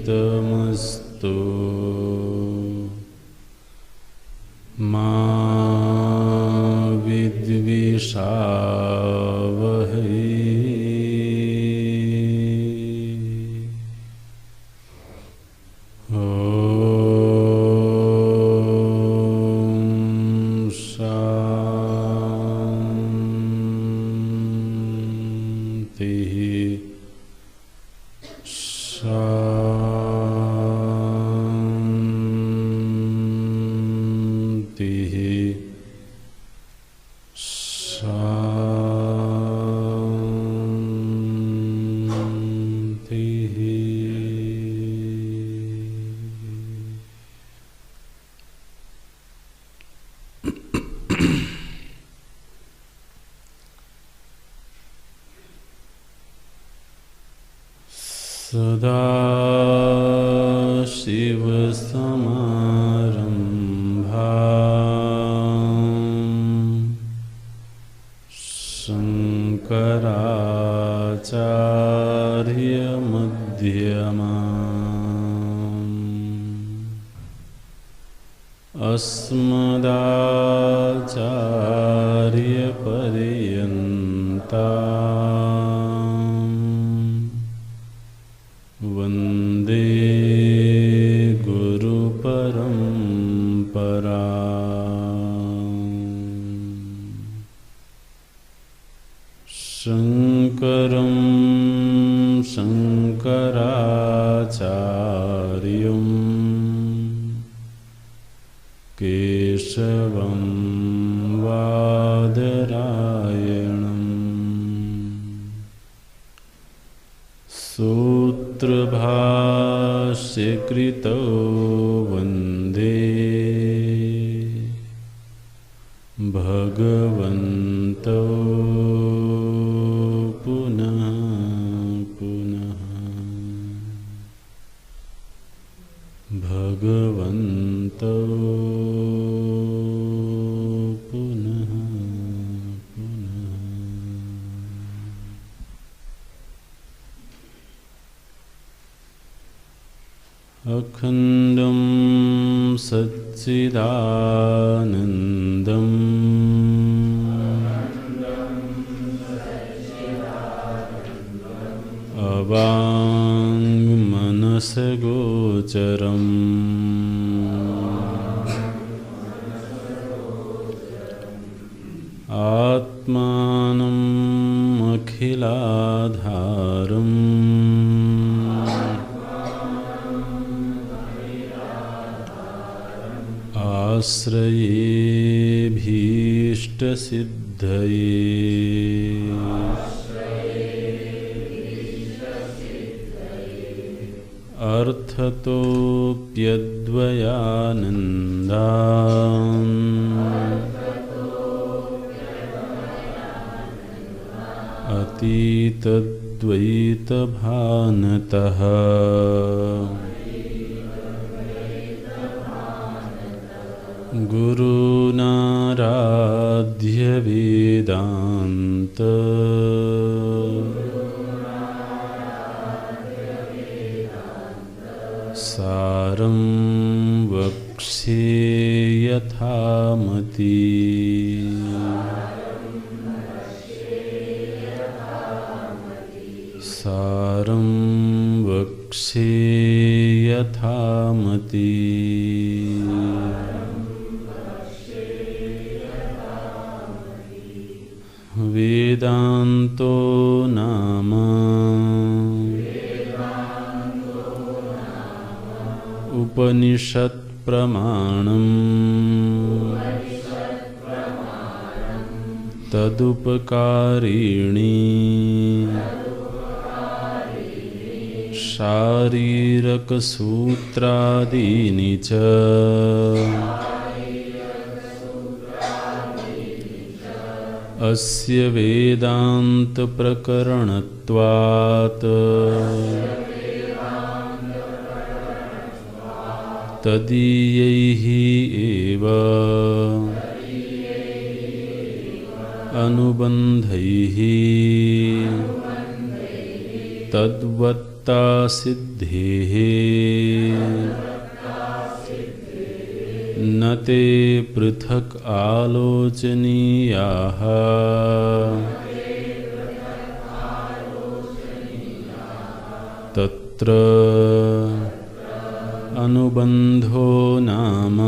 तेजस्विनावधीतमस्तु मा विद्विषावहै। सदाशिवसमारम्भाम् शङ्कराचार्यमध्यमाम् अस्मदाचार्यपर्यन्ताम् वन्दे गुरुपरम्पराम्। शङ्करं शङ्कराचार्यं केशवं बादरायणम् सूत्रभाष्यकृतौ वन्दे भगवन्तौ पुनः पुनः। भगवन्तौ पुनः पुनः। अखण्डं सच्चिदानन्दम् अवाङ्मनसगोचरम् आत्मानम् अखिलाधारम् आश्रयेऽभीष्टसिद्धये अर्थतोऽप्यद्वयानन्दान् अतीत तद्वैतभानतः गुरुनाराध्य वेदान्त सारं वक्ष्ये यथामति। सारं वक्ष्ये यथामति। वेदान्तो नाम उपनिषत् प्रमाणम् तदुपकारिणी शारीरक सूत्रादीनि च अस्य वेदान्त प्रकरणत्वात् तदीयैः एव अनुबन्धैः तद्वत्ता सिद्धेः न ते पृथक् आलोचनीयाः तत्र अनुबन्धो नाम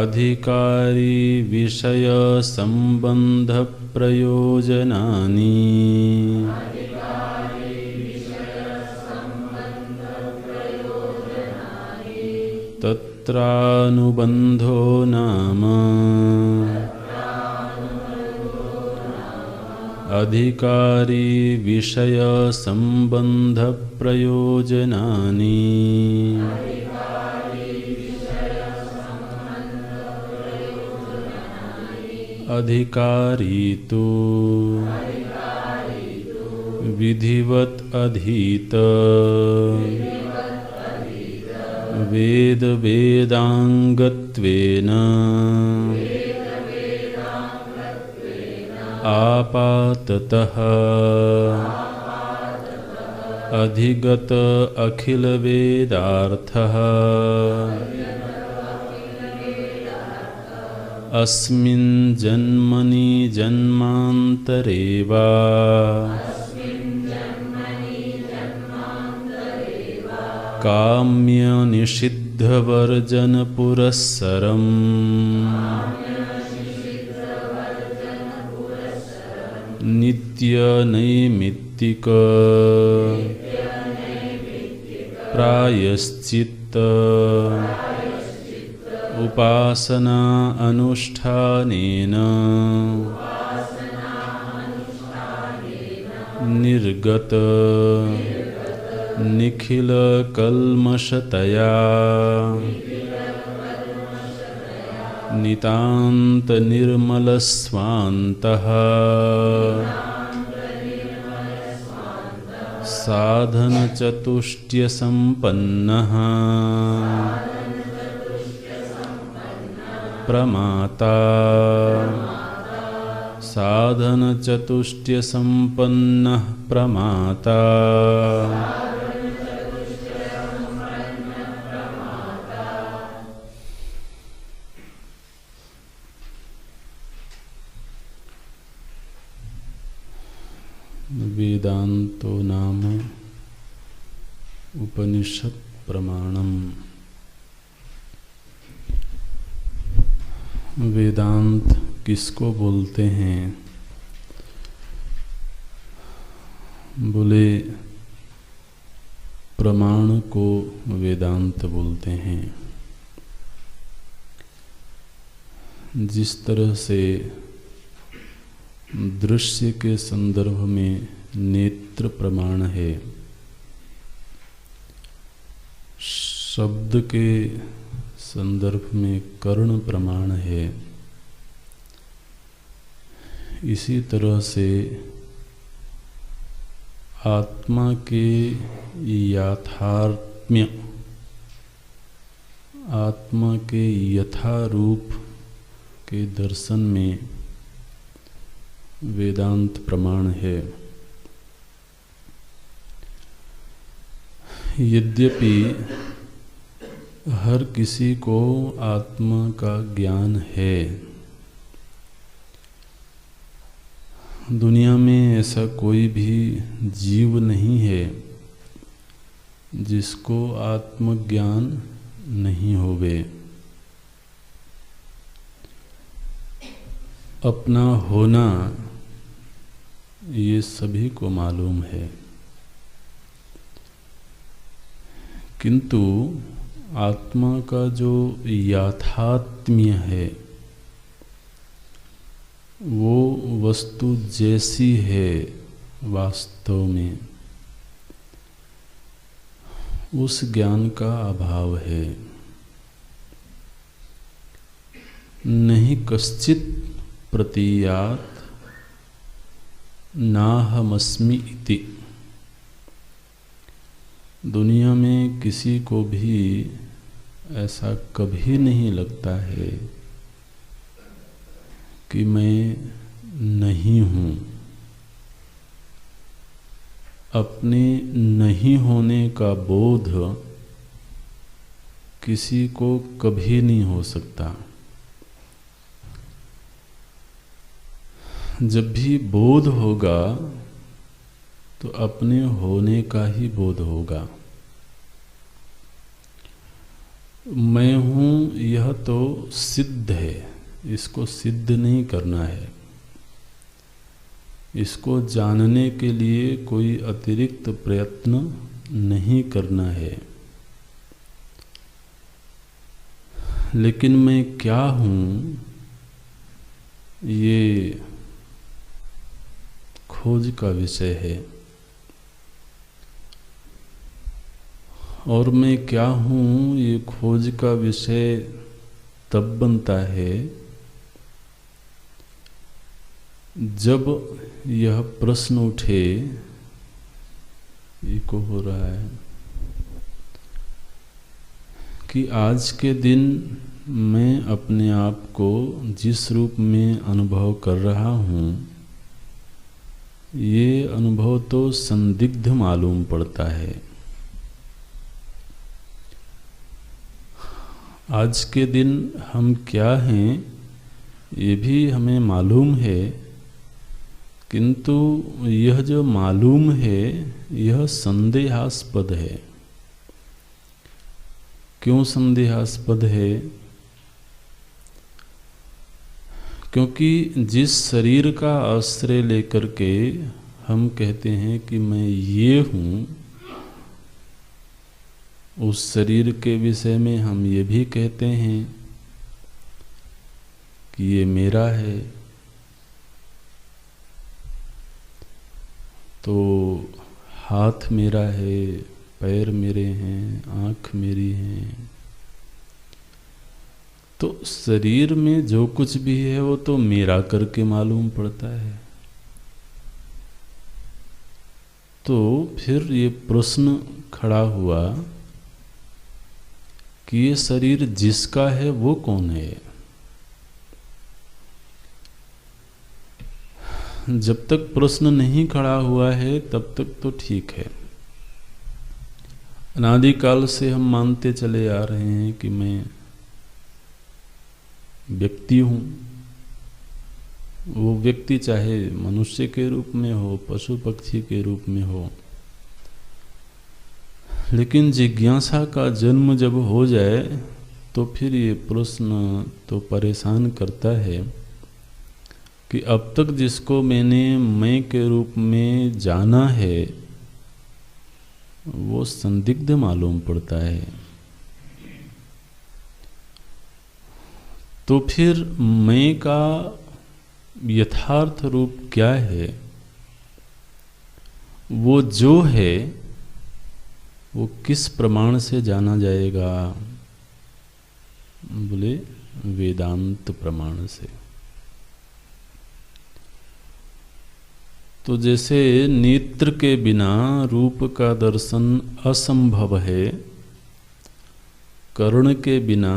अधिकारी विषय संबंध प्रयोजनानि तत्रानुबन्धो नाम अधिकारी विषय संबंध प्रयोजनानि अधिकारी तु विधिवत अधीत वेद वेदांगत्वेन आपाततः अधिगत अखिल वेदार्थः अस्मिन् जन्मनि जन्मान्तरे वा काम्य निषिद्ध वर्जन पुरस्सरम् नित्य नैमित्तिक प्रायश्चित्त उपासना अनुष्ठानेन निर्गत निखिल कल्मषतया नितांत निर्मल स्वान्तः साधन चतुष्टय संपन्नः प्रमाता साधन चतुष्टय संपन्नः प्रमाता वेदांतो नाम उपनिषद प्रमाणम। वेदांत किसको बोलते हैं? बोले प्रमाण को वेदांत बोलते हैं। जिस तरह से दृश्य के संदर्भ में नेत्र प्रमाण है, शब्द के संदर्भ में कर्ण प्रमाण है, इसी तरह से आत्मा के याथात्म्य, आत्मा के यथारूप के दर्शन में वेदांत प्रमाण है। यद्यपि हर किसी को आत्मा का ज्ञान है, दुनिया में ऐसा कोई भी जीव नहीं है जिसको आत्मज्ञान नहीं होवे। अपना होना ये सभी को मालूम है, किंतु आत्मा का जो याथात्म्य है वो वस्तु जैसी है वास्तव में, उस ज्ञान का अभाव है। नहीं कश्चित प्रतीयात नाहमस्मि इति। दुनिया में किसी को भी ऐसा कभी नहीं लगता है कि मैं नहीं हूँ। अपने नहीं होने का बोध किसी को कभी नहीं हो सकता। जब भी बोध होगा तो अपने होने का ही बोध होगा। मैं हूँ यह तो सिद्ध है, इसको सिद्ध नहीं करना है। इसको जानने के लिए कोई अतिरिक्त प्रयत्न नहीं करना है। लेकिन मैं क्या हूँ ये खोज का विषय है। और मैं क्या हूँ ये खोज का विषय तब बनता है जब यह प्रश्न उठे, इको हो रहा है, कि आज के दिन मैं अपने आप को जिस रूप में अनुभव कर रहा हूँ ये अनुभव तो संदिग्ध मालूम पड़ता है। आज के दिन हम क्या हैं ये भी हमें मालूम है, किंतु यह जो मालूम है यह संदेहास्पद है। क्यों संदेहास्पद है? क्योंकि जिस शरीर का आश्रय लेकर के हम कहते हैं कि मैं ये हूँ, उस शरीर के विषय में हम ये भी कहते हैं कि ये मेरा है। तो हाथ मेरा है, पैर मेरे हैं, आँख मेरी है। तो शरीर में जो कुछ भी है वो तो मेरा करके मालूम पड़ता है। तो फिर ये प्रश्न खड़ा हुआ कि ये शरीर जिसका है वो कौन है? जब तक प्रश्न नहीं खड़ा हुआ है तब तक तो ठीक है। अनादिकाल से हम मानते चले आ रहे हैं कि मैं व्यक्ति हूँ। वो व्यक्ति चाहे मनुष्य के रूप में हो, पशु पक्षी के रूप में हो, लेकिन जिज्ञासा का जन्म जब हो जाए तो फिर ये प्रश्न तो परेशान करता है कि अब तक जिसको मैंने मैं के रूप में जाना है वो संदिग्ध मालूम पड़ता है। तो फिर मैं का यथार्थ रूप क्या है? वो जो है वो किस प्रमाण से जाना जाएगा? बोले वेदांत प्रमाण से। तो जैसे नेत्र के बिना रूप का दर्शन असंभव है, कर्ण के बिना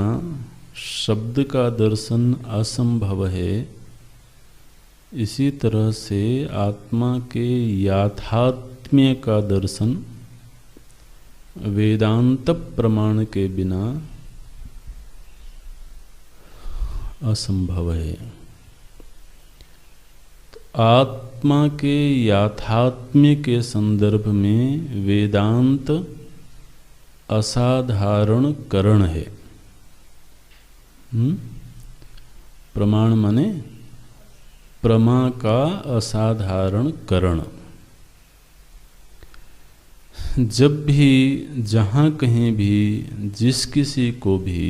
शब्द का दर्शन असंभव है, इसी तरह से आत्मा के याथात्म्य का दर्शन वेदांत प्रमाण के बिना असंभव है। तो आत्मा के याथात्म्य के संदर्भ में वेदांत असाधारण करण है। प्रमाण माने प्रमा का असाधारण करण। जब भी जहाँ कहीं भी जिस किसी को भी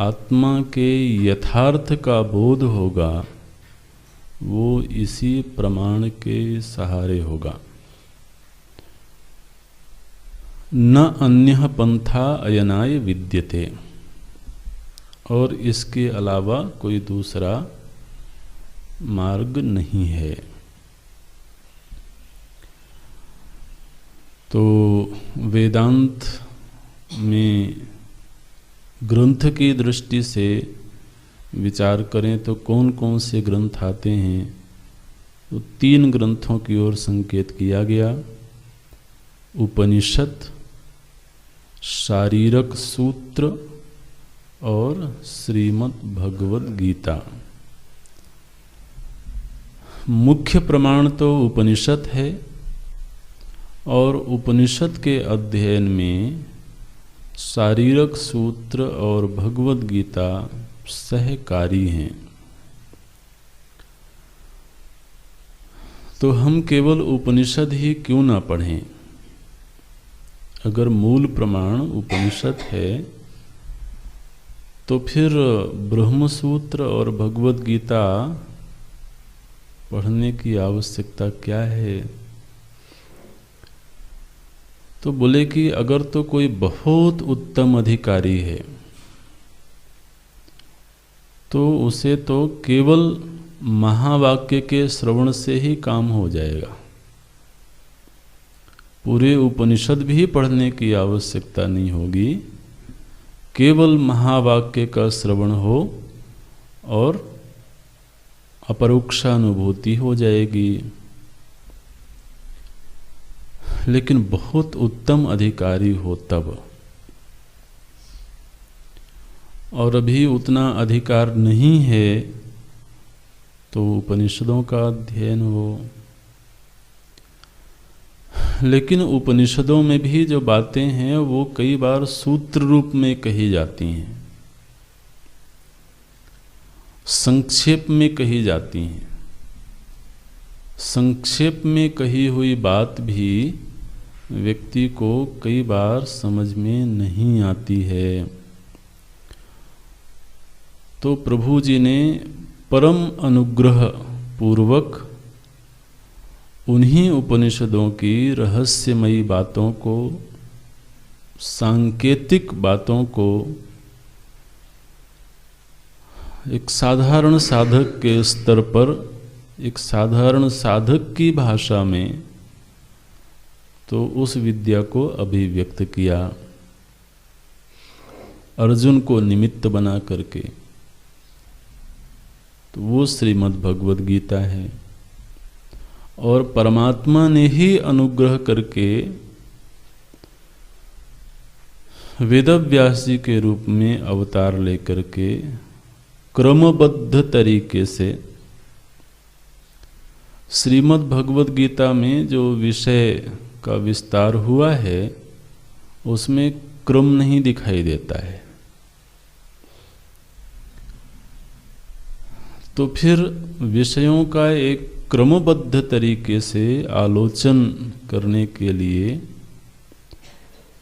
आत्मा के यथार्थ का बोध होगा वो इसी प्रमाण के सहारे होगा। न अन्यः पंथा अयनाय विद्यते, और इसके अलावा कोई दूसरा मार्ग नहीं है। तो वेदांत में ग्रंथ की दृष्टि से विचार करें तो कौन कौन से ग्रंथ आते हैं, तो 3 ग्रंथों की ओर संकेत किया गया। उपनिषद, शारीरक सूत्र और श्रीमद् भगवद गीता। मुख्य प्रमाण तो उपनिषद है, और उपनिषद के अध्ययन में शारीरक सूत्र और भगवद गीता सहकारी हैं। तो हम केवल उपनिषद ही क्यों ना पढ़ें? अगर मूल प्रमाण उपनिषद है तो फिर ब्रह्मसूत्र और भगवद गीता पढ़ने की आवश्यकता क्या है? तो बोले कि अगर तो कोई बहुत उत्तम अधिकारी है तो उसे तो केवल महावाक्य के श्रवण से ही काम हो जाएगा। पूरे उपनिषद भी पढ़ने की आवश्यकता नहीं होगी, केवल महावाक्य का श्रवण हो और अपरोक्षानुभूति हो जाएगी। लेकिन बहुत उत्तम अधिकारी हो तब, और अभी उतना अधिकार नहीं है तो उपनिषदों का अध्ययन हो। लेकिन उपनिषदों में भी जो बातें हैं वो कई बार सूत्र रूप में कही जाती हैं, संक्षेप में कही जाती हैं। संक्षेप में कही हुई बात भी व्यक्ति को कई बार समझ में नहीं आती है। तो प्रभु जी ने परम अनुग्रह पूर्वक उन्हीं उपनिषदों की रहस्यमयी बातों को, सांकेतिक बातों को एक साधारण साधक के स्तर पर, एक साधारण साधक की भाषा में तो उस विद्या को अभिव्यक्त किया, अर्जुन को निमित्त बना करके। तो वो श्रीमद् भगवद गीता है, और परमात्मा ने ही अनुग्रह करके वेदव्यास जी के रूप में अवतार लेकर के क्रमबद्ध तरीके से श्रीमद् भगवद गीता में जो विषय का विस्तार हुआ है उसमें क्रम नहीं दिखाई देता है। तो फिर विषयों का एक क्रमबद्ध तरीके से आलोचन करने के लिए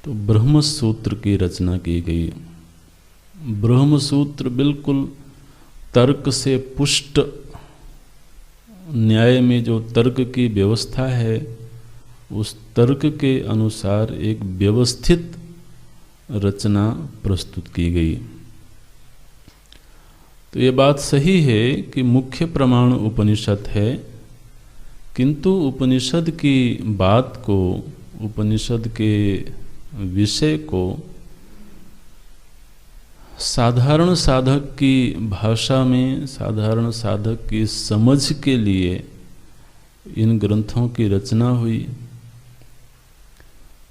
तो ब्रह्मसूत्र की रचना की गई। ब्रह्मसूत्र बिल्कुल तर्क से पुष्ट, न्याय में जो तर्क की व्यवस्था है उस तर्क के अनुसार एक व्यवस्थित रचना प्रस्तुत की गई। तो ये बात सही है कि मुख्य प्रमाण उपनिषद है, किंतु उपनिषद की बात को, उपनिषद के विषय को साधारण साधक की भाषा में, साधारण साधक की समझ के लिए इन ग्रंथों की रचना हुई।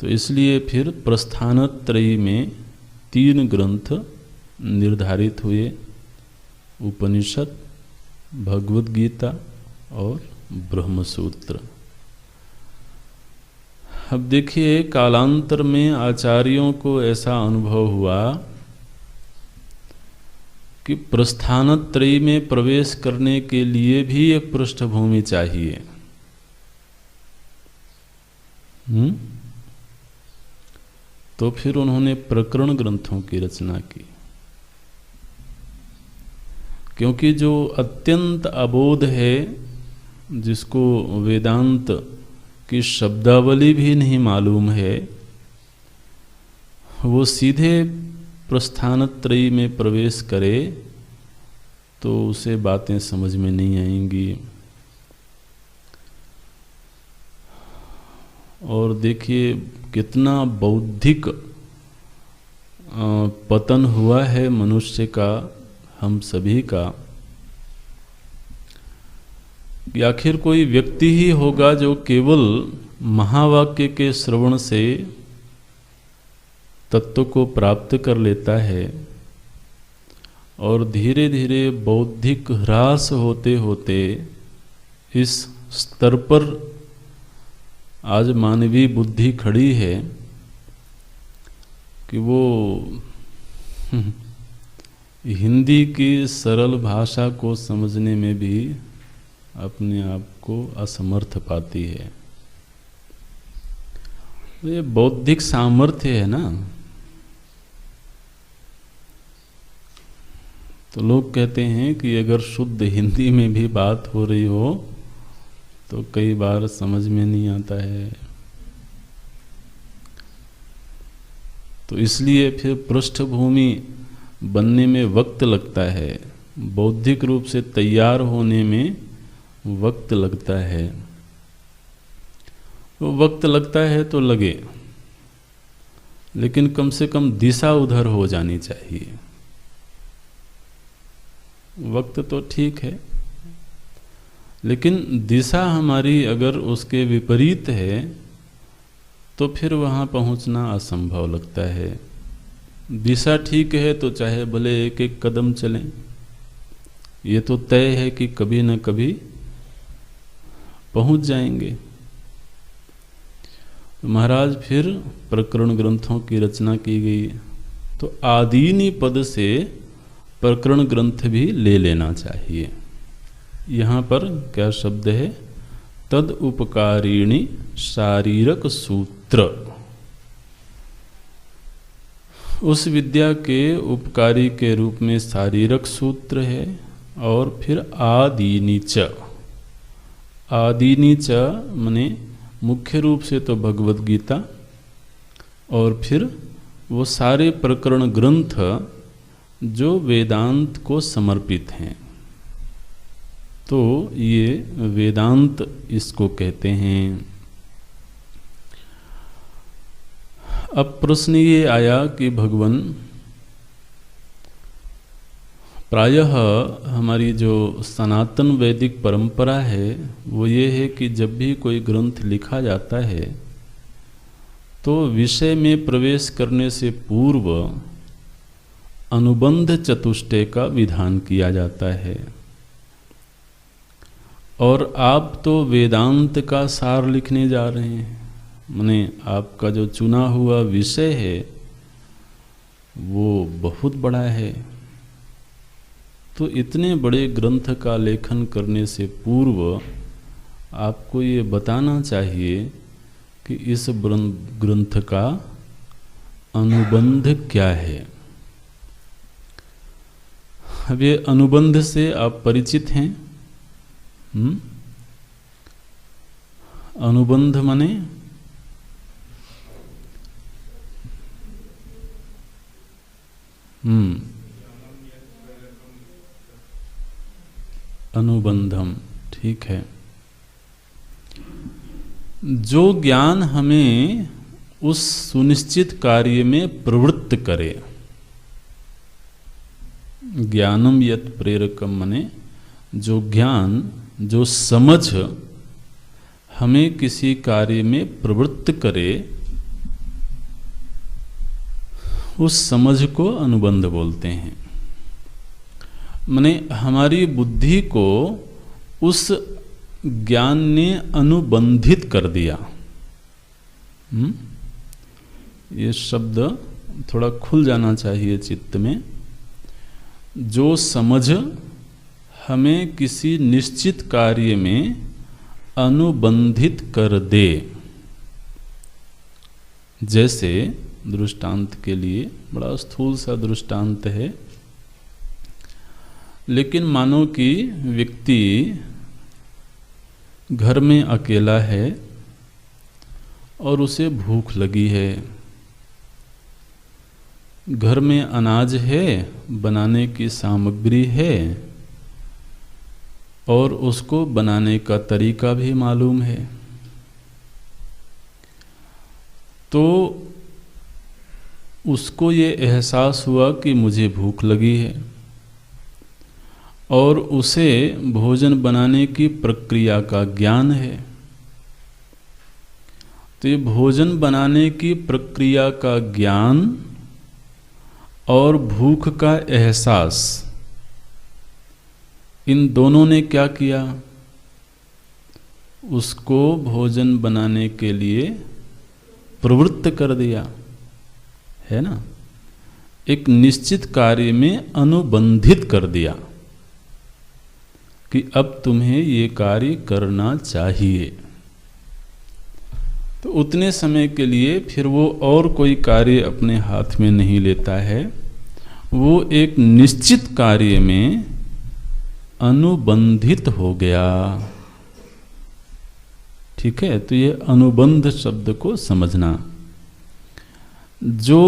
तो इसलिए फिर प्रस्थानत्रयी में 3 ग्रंथ निर्धारित हुए, उपनिषद, भगवद गीता और ब्रह्मसूत्र। अब देखिए, कालांतर में आचार्यों को ऐसा अनुभव हुआ कि प्रस्थानत्रयी में प्रवेश करने के लिए भी एक पृष्ठभूमि चाहिए। तो फिर उन्होंने प्रकरण ग्रंथों की रचना की, क्योंकि जो अत्यंत अबोध है, जिसको वेदांत की शब्दावली भी नहीं मालूम है, वो सीधे प्रस्थानत्रयी में प्रवेश करे तो उसे बातें समझ में नहीं आएंगी। और देखिए कितना बौद्धिक पतन हुआ है मनुष्य का, हम सभी का, कि आखिर कोई व्यक्ति ही होगा जो केवल महावाक्य के श्रवण से तत्व को प्राप्त कर लेता है और धीरे धीरे बौद्धिक ह्रास होते होते इस स्तर पर आज मानवीय बुद्धि खड़ी है कि वो हिंदी की सरल भाषा को समझने में भी अपने आप को असमर्थ पाती है। ये बौद्धिक सामर्थ्य है ना। तो लोग कहते हैं कि अगर शुद्ध हिंदी में भी बात हो रही हो तो कई बार समझ में नहीं आता है। तो इसलिए फिर पृष्ठभूमि बनने में वक्त लगता है, बौद्धिक रूप से तैयार होने में वक्त लगता है। तो वक्त लगता है तो लगे, लेकिन कम से कम दिशा उधर हो जानी चाहिए। वक्त तो ठीक है, लेकिन दिशा हमारी अगर उसके विपरीत है तो फिर वहाँ पहुँचना असंभव लगता है। दिशा ठीक है तो चाहे भले एक एक कदम चलें, ये तो तय है कि कभी न कभी पहुँच जाएंगे। महाराज फिर प्रकरण ग्रंथों की रचना की गई, तो आदीनी पद से प्रकरण ग्रंथ भी ले लेना चाहिए। यहाँ पर क्या शब्द है? तद उपकारिणी शारीरक सूत्र। उस विद्या के उपकारी के रूप में शारीरक सूत्र है। और फिर आदीनी च, आदीनी च माने मुख्य रूप से तो भगवद गीता, और फिर वो सारे प्रकरण ग्रंथ जो वेदांत को समर्पित हैं। तो ये वेदांत इसको कहते हैं। अब प्रश्न ये आया कि भगवान, प्रायः हमारी जो सनातन वैदिक परंपरा है वो ये है कि जब भी कोई ग्रंथ लिखा जाता है तो विषय में प्रवेश करने से पूर्व अनुबंध चतुष्टय का विधान किया जाता है। और आप तो वेदांत का सार लिखने जा रहे हैं, माने आपका जो चुना हुआ विषय है वो बहुत बड़ा है। तो इतने बड़े ग्रंथ का लेखन करने से पूर्व आपको ये बताना चाहिए कि इस ग्रंथ का अनुबंध क्या है। अब ये अनुबंध से आप परिचित हैं? अनुबंध माने अनुबंधम, ठीक है। जो ज्ञान हमें उस सुनिश्चित कार्य में प्रवृत्त करे। ज्ञानम यत प्रेरकम मने जो ज्ञान, जो समझ हमें किसी कार्य में प्रवृत्त करे, उस समझ को अनुबंध बोलते हैं। माने हमारी बुद्धि को उस ज्ञान ने अनुबंधित कर दिया। ये शब्द थोड़ा खुल जाना चाहिए चित्त में। जो समझ हमें किसी निश्चित कार्य में अनुबंधित कर दे। जैसे दृष्टांत के लिए बड़ा स्थूल सा दृष्टांत है, लेकिन मानो कि व्यक्ति घर में अकेला है और उसे भूख लगी है। घर में अनाज है, बनाने की सामग्री है और उसको बनाने का तरीका भी मालूम है। तो उसको ये एहसास हुआ कि मुझे भूख लगी है और उसे भोजन बनाने की प्रक्रिया का ज्ञान है। तो ये भोजन बनाने की प्रक्रिया का ज्ञान और भूख का एहसास, इन दोनों ने क्या किया? उसको भोजन बनाने के लिए प्रवृत्त कर दिया, है ना। एक निश्चित कार्य में अनुबंधित कर दिया कि अब तुम्हें ये कार्य करना चाहिए। तो उतने समय के लिए फिर वो और कोई कार्य अपने हाथ में नहीं लेता है, वो एक निश्चित कार्य में अनुबंधित हो गया। ठीक है, तो ये अनुबंध शब्द को समझना। जो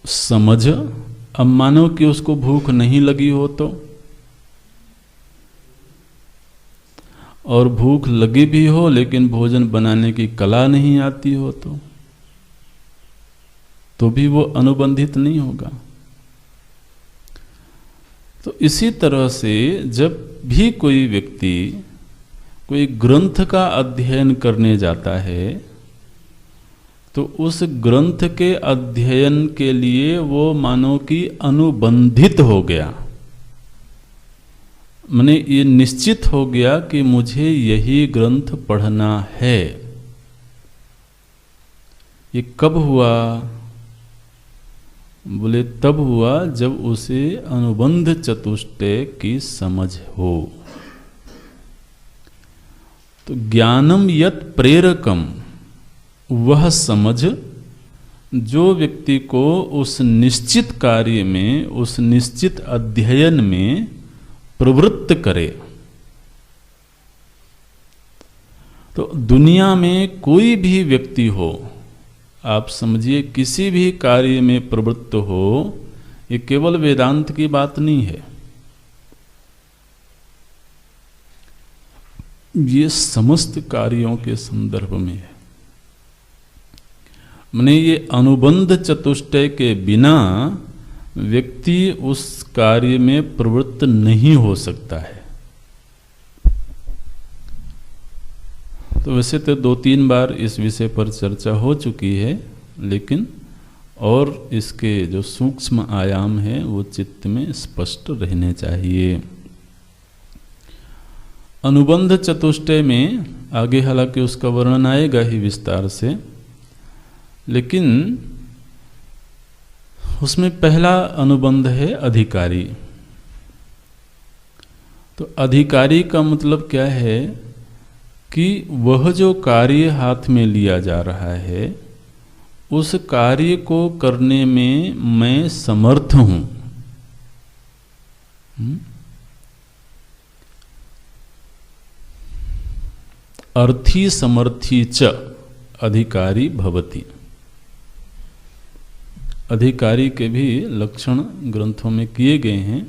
समझ, अब मानो कि उसको भूख नहीं लगी हो तो, और भूख लगी भी हो लेकिन भोजन बनाने की कला नहीं आती हो तो भी वो अनुबंधित नहीं होगा। तो इसी तरह से जब भी कोई व्यक्ति कोई ग्रंथ का अध्ययन करने जाता है तो उस ग्रंथ के अध्ययन के लिए वो मानो कि अनुबंधित हो गया। माने ये निश्चित हो गया कि मुझे यही ग्रंथ पढ़ना है। ये कब हुआ? बोले तब हुआ जब उसे अनुबंध चतुष्टय की समझ हो। तो ज्ञानम यत प्रेरकम, वह समझ जो व्यक्ति को उस निश्चित कार्य में, उस निश्चित अध्ययन में प्रवृत्त करे। तो दुनिया में कोई भी व्यक्ति हो, आप समझिए किसी भी कार्य में प्रवृत्त हो, ये केवल वेदांत की बात नहीं है, ये समस्त कार्यों के संदर्भ में है। माने ये अनुबंध चतुष्टय के बिना व्यक्ति उस कार्य में प्रवृत्त नहीं हो सकता है। तो वैसे तो 2-3 बार इस विषय पर चर्चा हो चुकी है, लेकिन और इसके जो सूक्ष्म आयाम हैं वो चित्त में स्पष्ट रहने चाहिए। अनुबंध चतुष्टय में आगे हालांकि उसका वर्णन आएगा ही विस्तार से, लेकिन उसमें पहला अनुबंध है अधिकारी। तो अधिकारी का मतलब क्या है कि वह जो कार्य हाथ में लिया जा रहा है उस कार्य को करने में मैं समर्थ हूं। अर्थी समर्थी च अधिकारी भवति। अधिकारी के भी लक्षण ग्रंथों में किए गए हैं।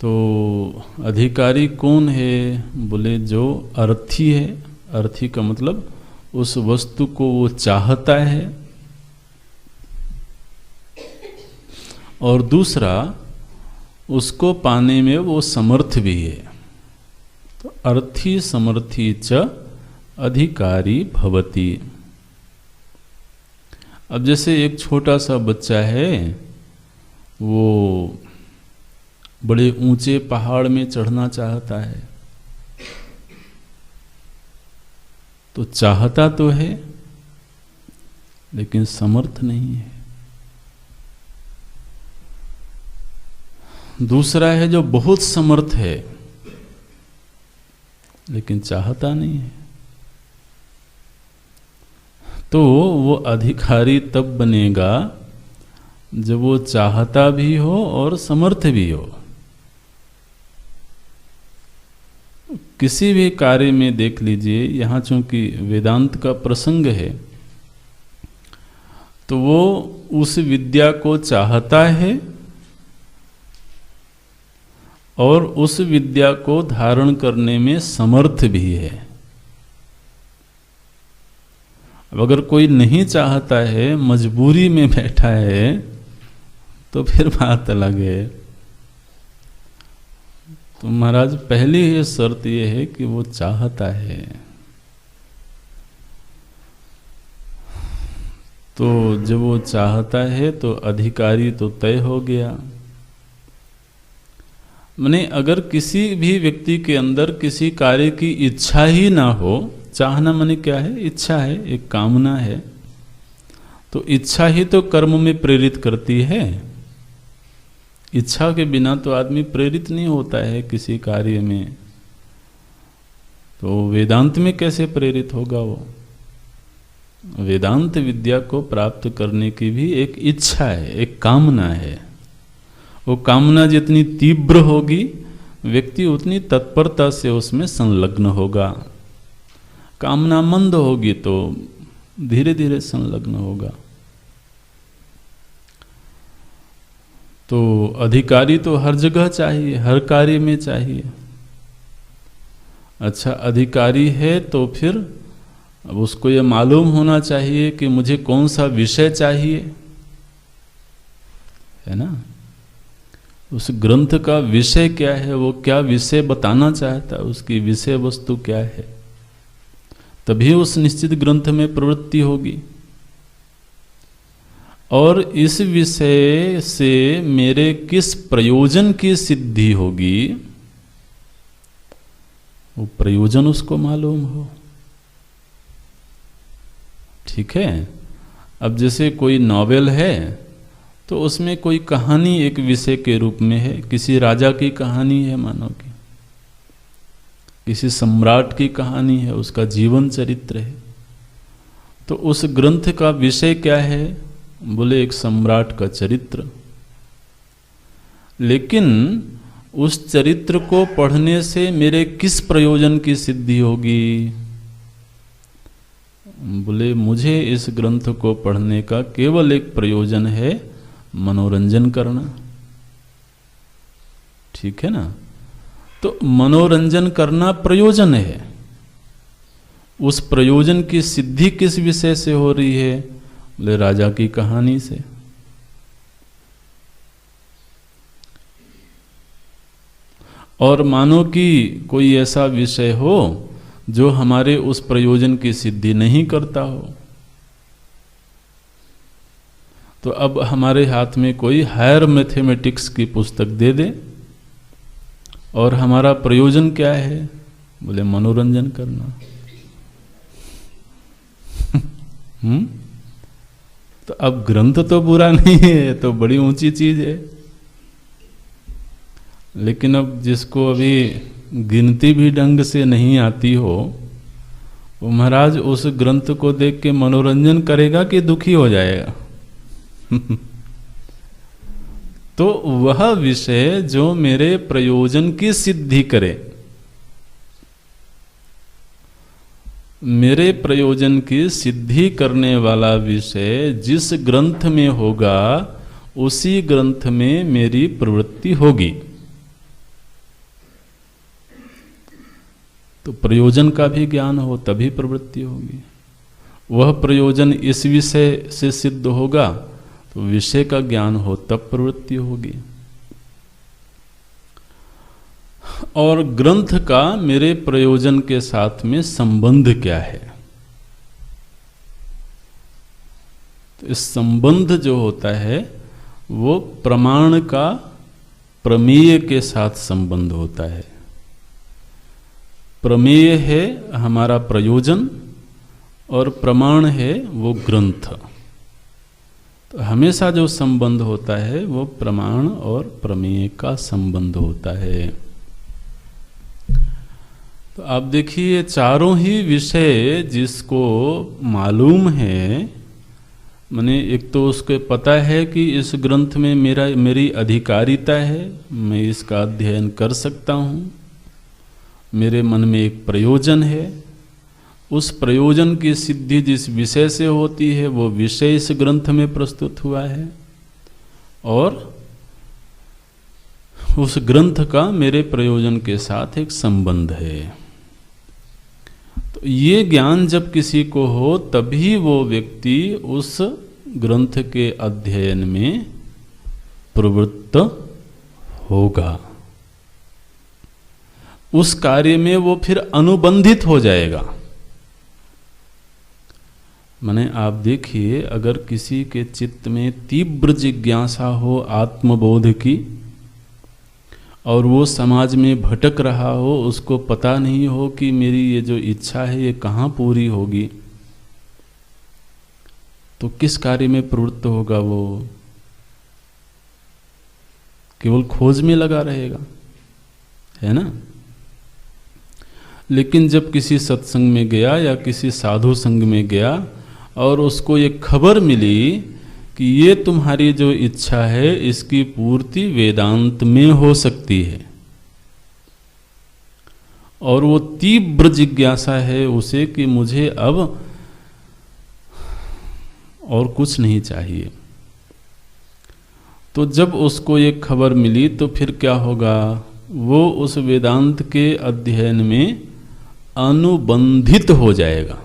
तो अधिकारी कौन है? बोले जो अर्थी है। अर्थी का मतलब उस वस्तु को वो चाहता है, और दूसरा उसको पाने में वो समर्थ भी है। तो अर्थी समर्थी च अधिकारी भवति। अब जैसे एक छोटा सा बच्चा है, वो बड़े ऊंचे पहाड़ में चढ़ना चाहता है, तो चाहता तो है लेकिन समर्थ नहीं है। दूसरा है जो बहुत समर्थ है लेकिन चाहता नहीं है। तो वो अधिकारी तब बनेगा जब वो चाहता भी हो और समर्थ भी हो। किसी भी कार्य में देख लीजिए, यहाँ चूंकि वेदांत का प्रसंग है, तो वो उस विद्या को चाहता है और उस विद्या को धारण करने में समर्थ भी है। अब अगर कोई नहीं चाहता है, मजबूरी में बैठा है, तो फिर बात अलग है। तो महाराज पहली ही शर्त यह है कि वो चाहता है। तो जब वो चाहता है तो अधिकारी तो तय हो गया। माने अगर किसी भी व्यक्ति के अंदर किसी कार्य की इच्छा ही ना हो, चाहना माने क्या है? इच्छा है, एक कामना है। तो इच्छा ही तो कर्म में प्रेरित करती है। इच्छा के बिना तो आदमी प्रेरित नहीं होता है किसी कार्य में। तो वेदांत में कैसे प्रेरित होगा वो? वेदांत विद्या को प्राप्त करने की भी एक इच्छा है, एक कामना है। वो कामना जितनी तीव्र होगी, व्यक्ति उतनी तत्परता से उसमें संलग्न होगा। कामना मंद होगी तो धीरे धीरे संलग्न होगा। तो अधिकारी तो हर जगह चाहिए, हर कार्य में चाहिए। अच्छा, अधिकारी है तो फिर अब उसको ये मालूम होना चाहिए कि मुझे कौन सा विषय चाहिए, है ना? उस ग्रंथ का विषय क्या है, वो क्या विषय बताना चाहता है, उसकी विषय वस्तु क्या है, तभी उस निश्चित ग्रंथ में प्रवृत्ति होगी। और इस विषय से मेरे किस प्रयोजन की सिद्धि होगी, वो प्रयोजन उसको मालूम हो। ठीक है। अब जैसे कोई नॉवेल है तो उसमें कोई कहानी एक विषय के रूप में है, किसी राजा की कहानी है मानो कि, किसी सम्राट की कहानी है, उसका जीवन चरित्र है। तो उस ग्रंथ का विषय क्या है? बोले एक सम्राट का चरित्र। लेकिन उस चरित्र को पढ़ने से मेरे किस प्रयोजन की सिद्धि होगी? बोले मुझे इस ग्रंथ को पढ़ने का केवल एक प्रयोजन है, मनोरंजन करना। ठीक है ना? तो मनोरंजन करना प्रयोजन है। उस प्रयोजन की सिद्धि किस विषय से हो रही है? बोले राजा की कहानी से। और मानो कि कोई ऐसा विषय हो जो हमारे उस प्रयोजन की सिद्धि नहीं करता हो, तो अब हमारे हाथ में कोई हायर मैथमेटिक्स की पुस्तक दे दे और हमारा प्रयोजन क्या है? बोले मनोरंजन करना। तो अब ग्रंथ तो बुरा नहीं है, तो बड़ी ऊंची चीज है। लेकिन अब जिसको अभी गिनती भी ढंग से नहीं आती हो, वो महाराज उस ग्रंथ को देख के मनोरंजन करेगा कि दुखी हो जाएगा? तो वह विषय जो मेरे प्रयोजन की सिद्धि करे, मेरे प्रयोजन की सिद्धि करने वाला विषय जिस ग्रंथ में होगा, उसी ग्रंथ में मेरी प्रवृत्ति होगी। तो प्रयोजन का भी ज्ञान हो तभी प्रवृत्ति होगी। वह प्रयोजन इस विषय से सिद्ध होगा तो विषय का ज्ञान हो तब प्रवृत्ति होगी। और ग्रंथ का मेरे प्रयोजन के साथ में संबंध क्या है? तो इस संबंध जो होता है वो प्रमाण का प्रमेय के साथ संबंध होता है। प्रमेय है हमारा प्रयोजन और प्रमाण है वो ग्रंथ। तो हमेशा जो संबंध होता है वो प्रमाण और प्रमेय का संबंध होता है। तो आप देखिए चारों ही विषय जिसको मालूम है, माने एक तो उसको पता है कि इस ग्रंथ में मेरी अधिकारिता है, मैं इसका अध्ययन कर सकता हूँ, मेरे मन में एक प्रयोजन है, उस प्रयोजन की सिद्धि जिस विषय से होती है वो विषय इस ग्रंथ में प्रस्तुत हुआ है, और उस ग्रंथ का मेरे प्रयोजन के साथ एक संबंध है। तो ये ज्ञान जब किसी को हो तभी वो व्यक्ति उस ग्रंथ के अध्ययन में प्रवृत्त होगा, उस कार्य में वो फिर अनुबंधित हो जाएगा। माने आप देखिए अगर किसी के चित्त में तीव्र जिज्ञासा हो आत्मबोध की और वो समाज में भटक रहा हो, उसको पता नहीं हो कि मेरी ये जो इच्छा है ये कहाँ पूरी होगी, तो किस कार्य में प्रवृत्त होगा? वो केवल खोज में लगा रहेगा, है ना। लेकिन जब किसी सत्संग में गया या किसी साधु संग में गया और उसको ये खबर मिली कि ये तुम्हारी जो इच्छा है इसकी पूर्ति वेदांत में हो सकती है, और वो तीव्र जिज्ञासा है उसे कि मुझे अब और कुछ नहीं चाहिए, तो जब उसको ये खबर मिली तो फिर क्या होगा? वो उस वेदांत के अध्ययन में अनुबंधित हो जाएगा।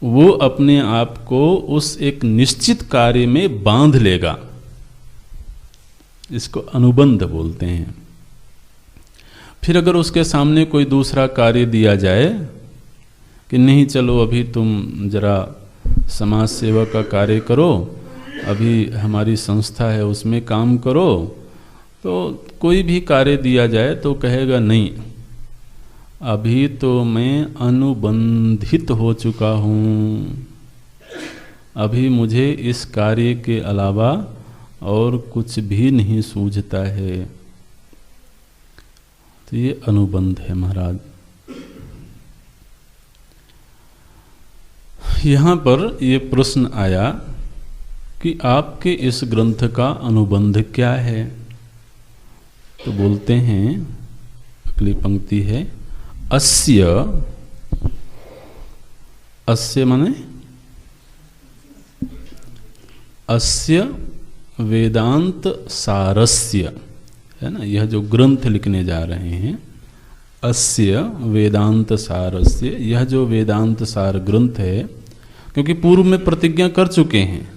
वो अपने आप को उस एक निश्चित कार्य में बांध लेगा, इसको अनुबंध बोलते हैं। फिर अगर उसके सामने कोई दूसरा कार्य दिया जाए कि नहीं चलो अभी तुम जरा समाज सेवा का कार्य करो, अभी हमारी संस्था है उसमें काम करो, तो कोई भी कार्य दिया जाए तो कहेगा नहीं, अभी तो मैं अनुबंधित हो चुका हूँ, अभी मुझे इस कार्य के अलावा और कुछ भी नहीं सूझता है। तो ये अनुबंध है महाराज। यहाँ पर ये प्रश्न आया कि आपके इस ग्रंथ का अनुबंध क्या है? तो बोलते हैं, अगली पंक्ति है, अस्य, अस्य माने अस्य वेदांत सारस्य, है ना। यह जो ग्रंथ लिखने जा रहे हैं, अस्य वेदांत सारस्य, यह जो वेदांत सार ग्रंथ है, क्योंकि पूर्व में प्रतिज्ञा कर चुके हैं,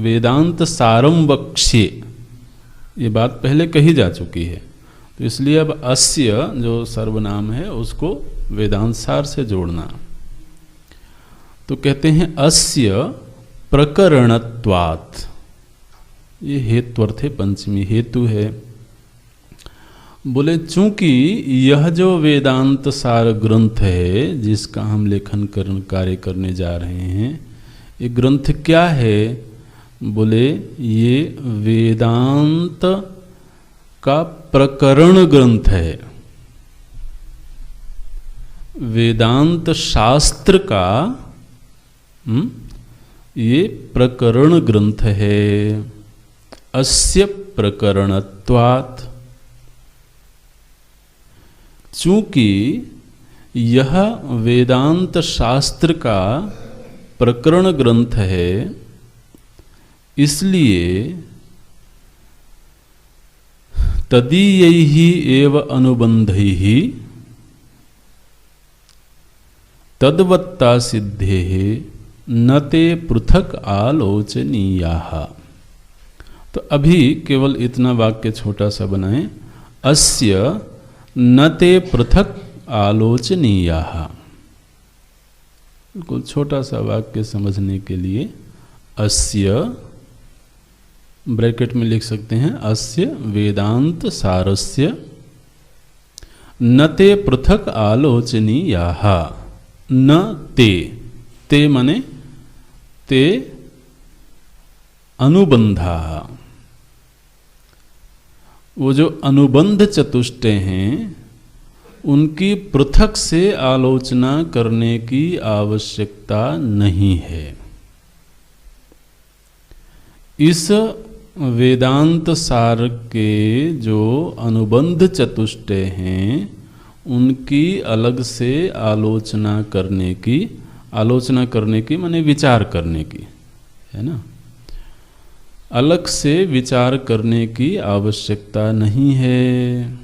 वेदांत सारम वक्ष्ये, ये बात पहले कही जा चुकी है, तो इसलिए अब अस्य जो सर्वनाम है उसको वेदांत सार से जोड़ना। तो कहते हैं अस्य प्रकरणत्वात्, ये हेत्वर्थ है, पंचमी हेतु है। बोले चूंकि यह जो वेदांत सार ग्रंथ है जिसका हम लेखन कार्य करने जा रहे हैं, ये ग्रंथ क्या है? बोले ये वेदांत का प्रकरण ग्रंथ है, वेदांत शास्त्र का ये प्रकरण ग्रंथ है। अस्य प्रकरणत्वात्, चूंकि यह वेदांत शास्त्र का प्रकरण ग्रंथ है, इसलिए तदीयैः एव अनुबन्धैः तद्वत्ता सिद्धेः न ते पृथक आलोचनीयाः। तो अभी केवल इतना वाक्य छोटा सा बनाएं, अस्य न ते पृथक आलोचनीयाः। बिल्कुल छोटा सा वाक्य समझने के लिए अस्य ब्रैकेट में लिख सकते हैं, अस्य वेदांत सारस्य न ते पृथक आलोचनीयाः। न ते माने ते अनुबंधाः। वो जो अनुबंध चतुष्टय हैं उनकी पृथक से आलोचना करने की आवश्यकता नहीं है। इस वेदांत सार के जो अनुबंध चतुष्टय हैं उनकी अलग से आलोचना करने की माने विचार करने की, है ना, अलग से विचार करने की आवश्यकता नहीं है।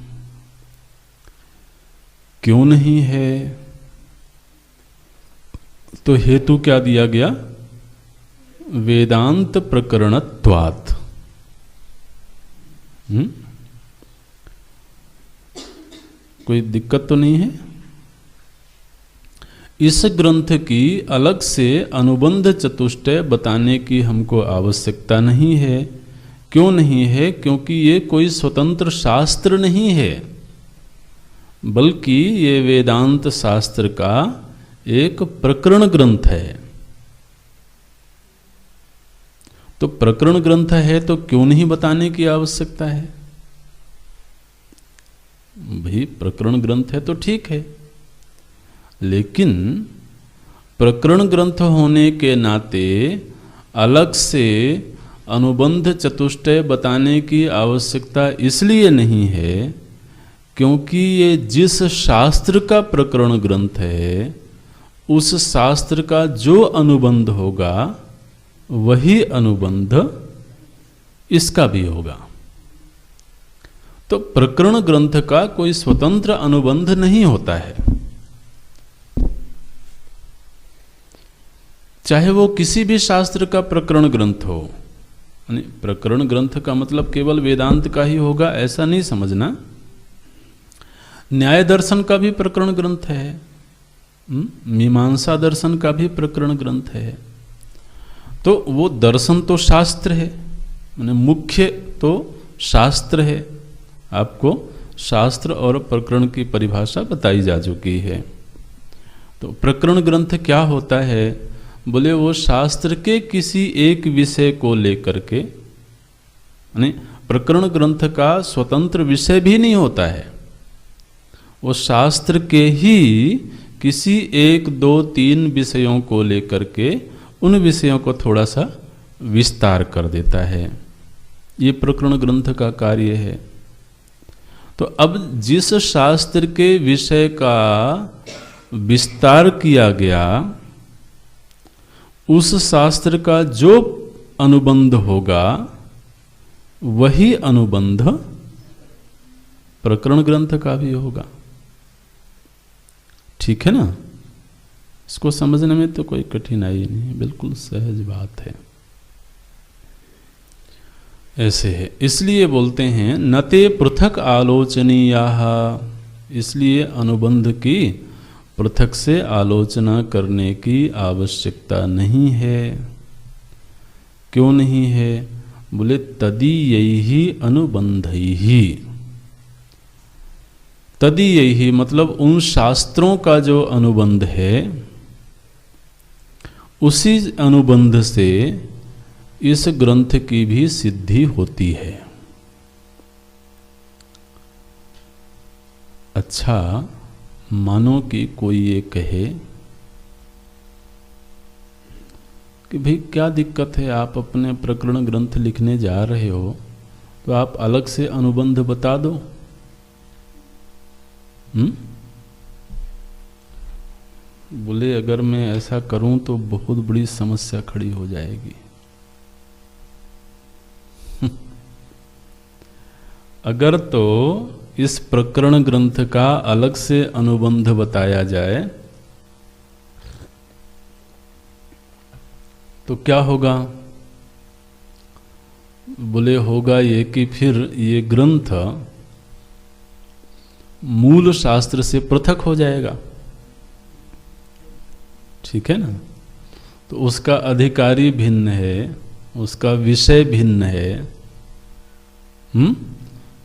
क्यों नहीं है? तो हेतु क्या दिया गया? वेदांत प्रकरणत्वात्। कोई दिक्कत तो नहीं है? इस ग्रंथ की अलग से अनुबंध चतुष्टय बताने की हमको आवश्यकता नहीं है। क्यों नहीं है? क्योंकि ये कोई स्वतंत्र शास्त्र नहीं है, बल्कि ये वेदांत शास्त्र का एक प्रकरण ग्रंथ है। तो प्रकरण ग्रंथ है तो क्यों नहीं बताने की आवश्यकता है? भाई प्रकरण ग्रंथ है तो ठीक है, लेकिन प्रकरण ग्रंथ होने के नाते अलग से अनुबंध चतुष्टय बताने की आवश्यकता इसलिए नहीं है क्योंकि ये जिस शास्त्र का प्रकरण ग्रंथ है उस शास्त्र का जो अनुबंध होगा वही अनुबंध इसका भी होगा। तो प्रकरण ग्रंथ का कोई स्वतंत्र अनुबंध नहीं होता है, चाहे वो किसी भी शास्त्र का प्रकरण ग्रंथ हो। प्रकरण ग्रंथ का मतलब केवल वेदांत का ही होगा ऐसा नहीं समझना। न्याय दर्शन का भी प्रकरण ग्रंथ है, मीमांसा दर्शन का भी प्रकरण ग्रंथ है। तो वो दर्शन तो शास्त्र है, माने मुख्य तो शास्त्र है। आपको शास्त्र और प्रकरण की परिभाषा बताई जा चुकी है। तो प्रकरण ग्रंथ क्या होता है? बोले वो शास्त्र के किसी एक विषय को लेकर के, यानी प्रकरण ग्रंथ का स्वतंत्र विषय भी नहीं होता है, वो शास्त्र के ही किसी एक दो तीन विषयों को लेकर के उन विषयों को थोड़ा सा विस्तार कर देता है। ये प्रकरण ग्रंथ का कार्य है। तो अब जिस शास्त्र के विषय का विस्तार किया गया उस शास्त्र का जो अनुबंध होगा वही अनुबंध प्रकरण ग्रंथ का भी होगा। ठीक है ना? इसको समझने में तो कोई कठिनाई नहीं, बिल्कुल सहज बात है। ऐसे है, इसलिए बोलते हैं नते पृथक आलोचनीयाः, इसलिए अनुबंध की पृथक से आलोचना करने की आवश्यकता नहीं है। क्यों नहीं है? बोले तदीयैहि अनुबंधैहि। तदीयैहि मतलब उन शास्त्रों का जो अनुबंध है उसी अनुबंध से इस ग्रंथ की भी सिद्धि होती है। अच्छा, मानो कि कोई ये कहे कि भाई क्या दिक्कत है, आप अपने प्रकरण ग्रंथ लिखने जा रहे हो तो आप अलग से अनुबंध बता दो। बोले अगर मैं ऐसा करूं तो बहुत बड़ी समस्या खड़ी हो जाएगी। अगर तो इस प्रकरण ग्रंथ का अलग से अनुबंध बताया जाए तो क्या होगा? बोले होगा ये कि फिर ये ग्रंथ मूल शास्त्र से पृथक हो जाएगा। ठीक है ना? तो उसका अधिकारी भिन्न है, उसका विषय भिन्न है,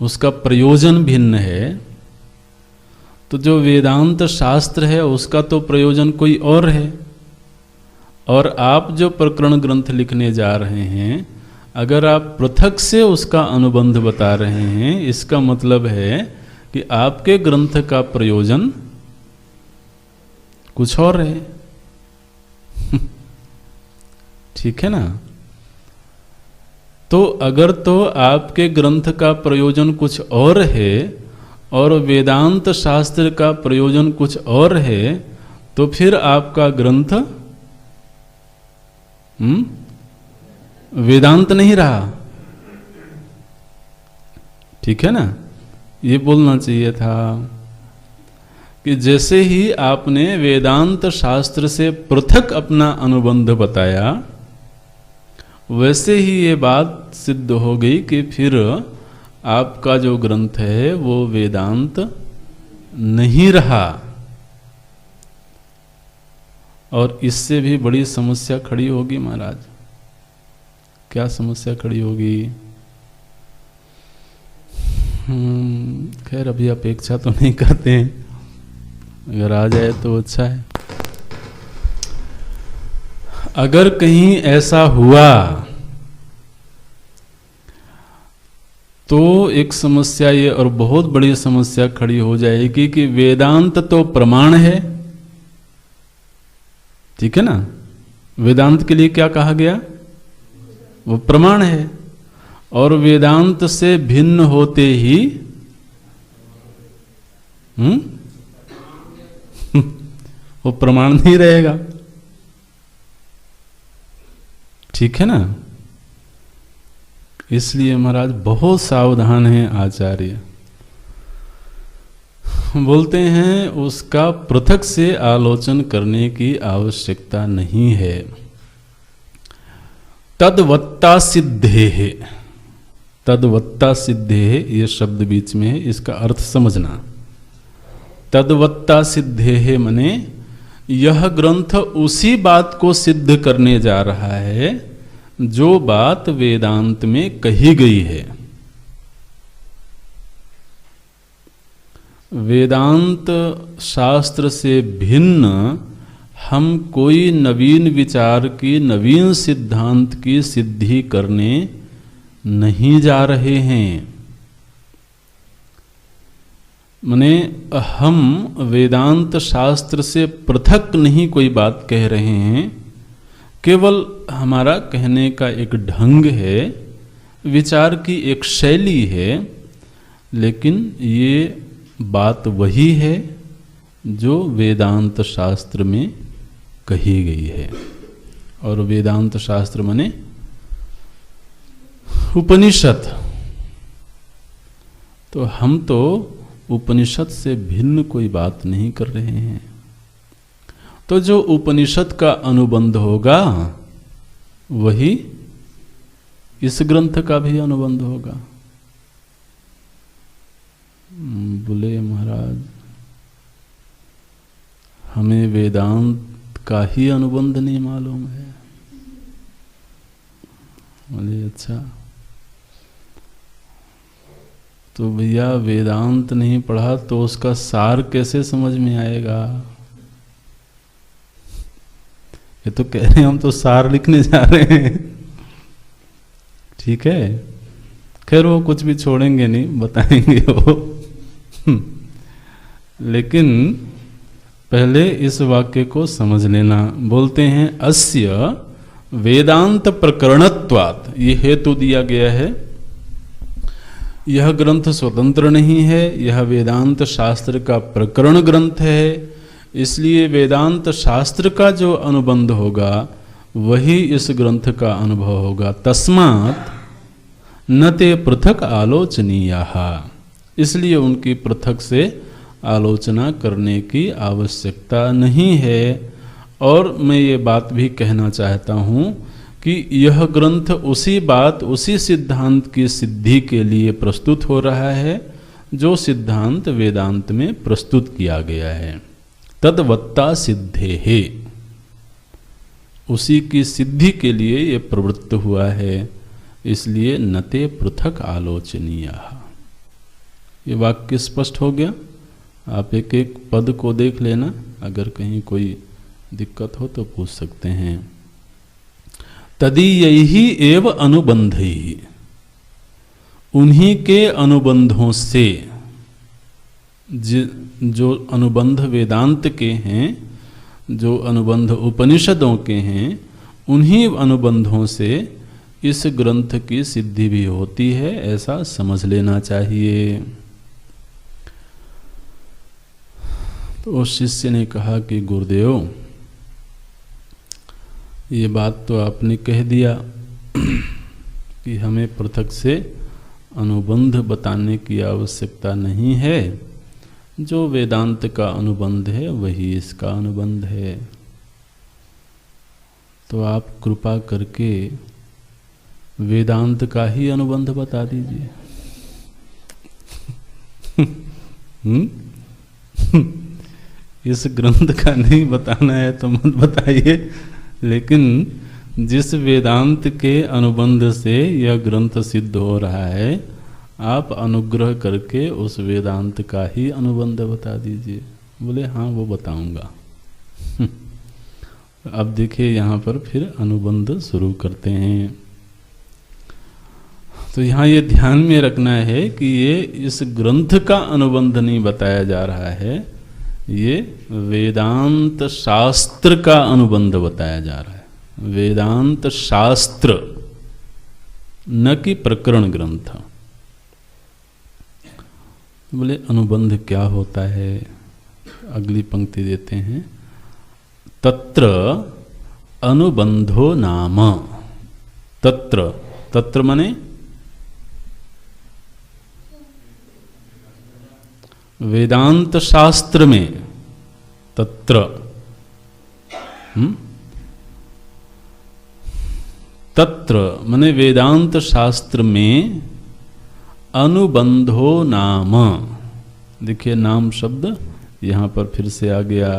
उसका प्रयोजन भिन्न है। तो जो वेदांत शास्त्र है उसका तो प्रयोजन कोई और है, और आप जो प्रकरण ग्रंथ लिखने जा रहे हैं, अगर आप पृथक से उसका अनुबंध बता रहे हैं, इसका मतलब है कि आपके ग्रंथ का प्रयोजन कुछ और है। ठीक है ना? तो अगर तो आपके ग्रंथ का प्रयोजन कुछ और है और वेदांत शास्त्र का प्रयोजन कुछ और है, तो फिर आपका ग्रंथ वेदांत नहीं रहा। ठीक है ना? ये बोलना चाहिए था कि जैसे ही आपने वेदांत शास्त्र से पृथक अपना अनुबंध बताया, वैसे ही ये बात सिद्ध हो गई कि फिर आपका जो ग्रंथ है वो वेदांत नहीं रहा। और इससे भी बड़ी समस्या खड़ी होगी महाराज। क्या समस्या खड़ी होगी? खैर अभी अपेक्षा तो नहीं करते हैं, अगर आ जाए तो अच्छा है। अगर कहीं ऐसा हुआ तो एक समस्या ये, और बहुत बड़ी समस्या खड़ी हो जाएगी कि वेदांत तो प्रमाण है। ठीक है ना? वेदांत के लिए क्या कहा गया? वो प्रमाण है, और वेदांत से भिन्न होते ही वो प्रमाण नहीं रहेगा। ठीक है ना? इसलिए महाराज बहुत सावधान हैं आचार्य। बोलते हैं उसका पृथक से आलोचन करने की आवश्यकता नहीं है। तद्वत्ता सिद्धे है, तद्वत्ता सिद्धे है, ये शब्द बीच में है, इसका अर्थ समझना। तद्वत्ता सिद्धे है मने यह ग्रंथ उसी बात को सिद्ध करने जा रहा है जो बात वेदांत में कही गई है। वेदांत शास्त्र से भिन्न हम कोई नवीन विचार की, नवीन सिद्धांत की सिद्धि करने नहीं जा रहे हैं। माने हम वेदांत शास्त्र से पृथक नहीं कोई बात कह रहे हैं, केवल हमारा कहने का एक ढंग है, विचार की एक शैली है, लेकिन ये बात वही है जो वेदांत शास्त्र में कही गई है। और वेदांत शास्त्र माने उपनिषद। तो हम तो उपनिषद से भिन्न कोई बात नहीं कर रहे हैं। तो जो उपनिषद का अनुबंध होगा वही इस ग्रंथ का भी अनुबंध होगा। बोले महाराज हमें वेदांत का ही अनुबंध नहीं मालूम है। बोले अच्छा, तो भैया वेदांत नहीं पढ़ा तो उसका सार कैसे समझ में आएगा? ये तो कह रहे हैं हम तो सार लिखने जा रहे हैं। ठीक है, खैर वो कुछ भी छोड़ेंगे नहीं, बताएंगे वो। लेकिन पहले इस वाक्य को समझ लेना। बोलते हैं अस्य वेदांत प्रकरणत्वात्, ये हेतु दिया गया है। यह ग्रंथ स्वतंत्र नहीं है, यह वेदांत शास्त्र का प्रकरण ग्रंथ है, इसलिए वेदांत शास्त्र का जो अनुबंध होगा वही इस ग्रंथ का अनुभव होगा। तस्मात् न ते पृथक आलोचनीयाः, इसलिए उनकी पृथक से आलोचना करने की आवश्यकता नहीं है। और मैं ये बात भी कहना चाहता हूँ कि यह ग्रंथ उसी बात, उसी सिद्धांत की सिद्धि के लिए प्रस्तुत हो रहा है जो सिद्धांत वेदांत में प्रस्तुत किया गया है। तद्वत्ता सिद्धेः, उसी की सिद्धि के लिए ये प्रवृत्त हुआ है, इसलिए नते पृथक आलोचनीयाः। ये वाक्य स्पष्ट हो गया। आप एक एक पद को देख लेना, अगर कहीं कोई दिक्कत हो तो पूछ सकते हैं। तदीयैहि एव अनुबंधैहि, उन्हीं के अनुबंधों से, जो अनुबंध वेदांत के हैं, जो अनुबंध उपनिषदों के हैं, उन्हीं अनुबंधों से इस ग्रंथ की सिद्धि भी होती है, ऐसा समझ लेना चाहिए। तो उस शिष्य ने कहा कि गुरुदेव, ये बात तो आपने कह दिया कि हमें पृथक से अनुबंध बताने की आवश्यकता नहीं है, जो वेदांत का अनुबंध है वही इसका अनुबंध है। तो आप कृपा करके वेदांत का ही अनुबंध बता दीजिए। इस ग्रंथ का नहीं बताना है तो मत बताइए, लेकिन जिस वेदांत के अनुबंध से यह ग्रंथ सिद्ध हो रहा है, आप अनुग्रह करके उस वेदांत का ही अनुबंध बता दीजिए। बोले हाँ, वो बताऊंगा। अब देखिए यहाँ पर फिर अनुबंध शुरू करते हैं। तो यहाँ ये ध्यान में रखना है कि ये इस ग्रंथ का अनुबंध नहीं बताया जा रहा है, ये वेदांत शास्त्र का अनुबंध बताया जा रहा है। वेदांत शास्त्र, न कि प्रकरण ग्रंथ। बोले अनुबंध क्या होता है? अगली पंक्ति देते हैं, तत्र अनुबंधो नाम। तत्र, तत्र माने वेदांत शास्त्र में, तत्र तत्र माने वेदांत शास्त्र में अनुबंधो नाम। देखिए नाम शब्द यहाँ पर फिर से आ गया,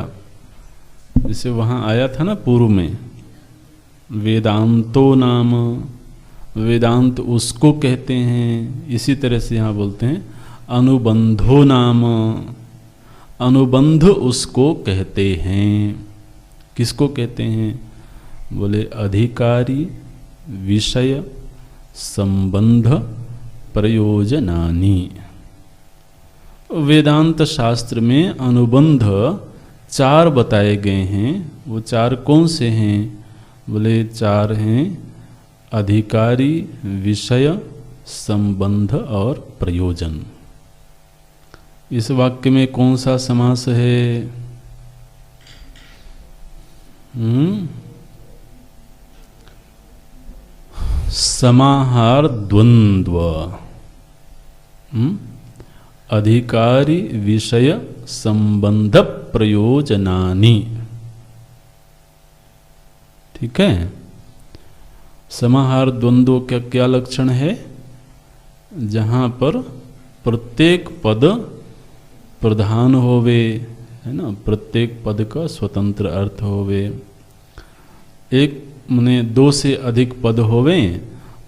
जैसे वहाँ आया था ना पूर्व में, वेदांतो नाम, वेदांत उसको कहते हैं, इसी तरह से यहाँ बोलते हैं अनुबंधो नाम, अनुबंध उसको कहते हैं। किसको कहते हैं? बोले अधिकारी विषय संबंध प्रयोजनानि। वेदांत शास्त्र में अनुबंध 4 बताए गए हैं। वो 4 कौन से हैं? बोले 4 हैं, अधिकारी, विषय, संबंध और प्रयोजन। इस वाक्य में कौन सा समास है? समाहार द्वंद्व। अधिकारी विषय संबंध प्रयोजनानि। ठीक है। समाहार द्वंद्व का क्या लक्षण है? जहां पर प्रत्येक पद प्रधान होवे, है ना, प्रत्येक पद का स्वतंत्र अर्थ होवे। एक माने 2 से अधिक पद होवे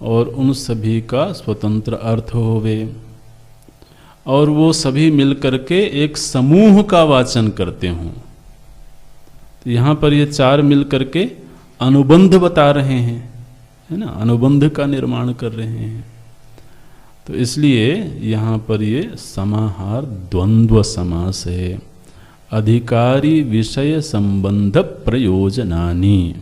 और उन सभी का स्वतंत्र अर्थ होवे, और वो सभी मिलकर के एक समूह का वाचन करते हों। तो यहाँ पर ये 4 मिलकर के अनुबंध बता रहे हैं, है ना, अनुबंध का निर्माण कर रहे हैं। तो इसलिए यहाँ पर ये समाहार द्वंद्व समास है। अधिकारी विषय संबंध प्रयोजनानि।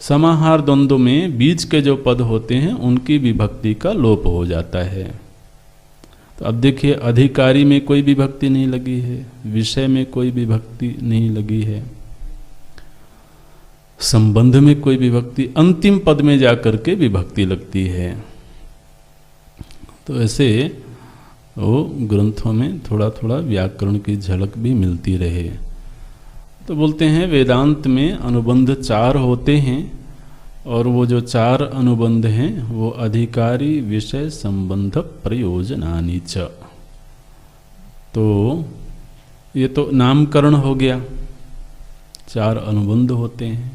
समाहार द्वंद्व में बीच के जो पद होते हैं उनकी विभक्ति का लोप हो जाता है। तो अब देखिए, अधिकारी में कोई विभक्ति नहीं लगी है, विषय में कोई विभक्ति नहीं लगी है, संबंध में कोई विभक्ति, अंतिम पद में जाकर के विभक्ति लगती है। तो ऐसे वो ग्रंथों में थोड़ा थोड़ा व्याकरण की झलक भी मिलती रहे। तो बोलते हैं वेदांत में अनुबंध 4 होते हैं, और वो जो 4 अनुबंध हैं वो अधिकारी विषय संबंध प्रयोजनानि च। तो ये तो नामकरण हो गया, 4 अनुबंध होते हैं।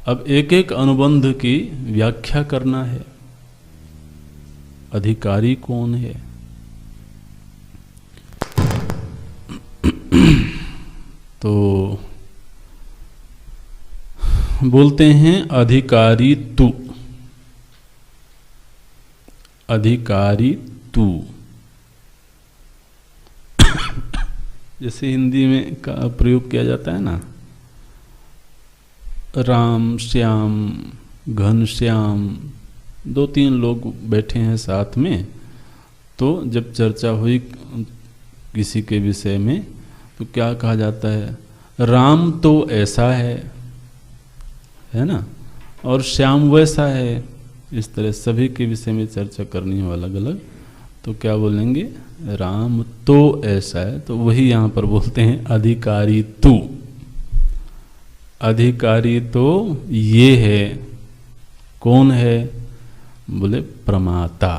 अब एक एक अनुबंध की व्याख्या करना है। अधिकारी कौन है? तो बोलते हैं अधिकारी तू, अधिकारी तू। जैसे हिंदी में का प्रयोग किया जाता है ना, राम श्याम घनश्याम, 2-3 लोग बैठे हैं साथ में, तो जब चर्चा हुई किसी के विषय में तो क्या कहा जाता है? राम तो ऐसा है ना, और श्याम वैसा है। इस तरह सभी के विषय में चर्चा करनी हो अलग अलग, तो क्या बोलेंगे? राम तो ऐसा है। तो वही यहाँ पर बोलते हैं अधिकारी तू। अधिकारी तो ये है। कौन है? बोले प्रमाता।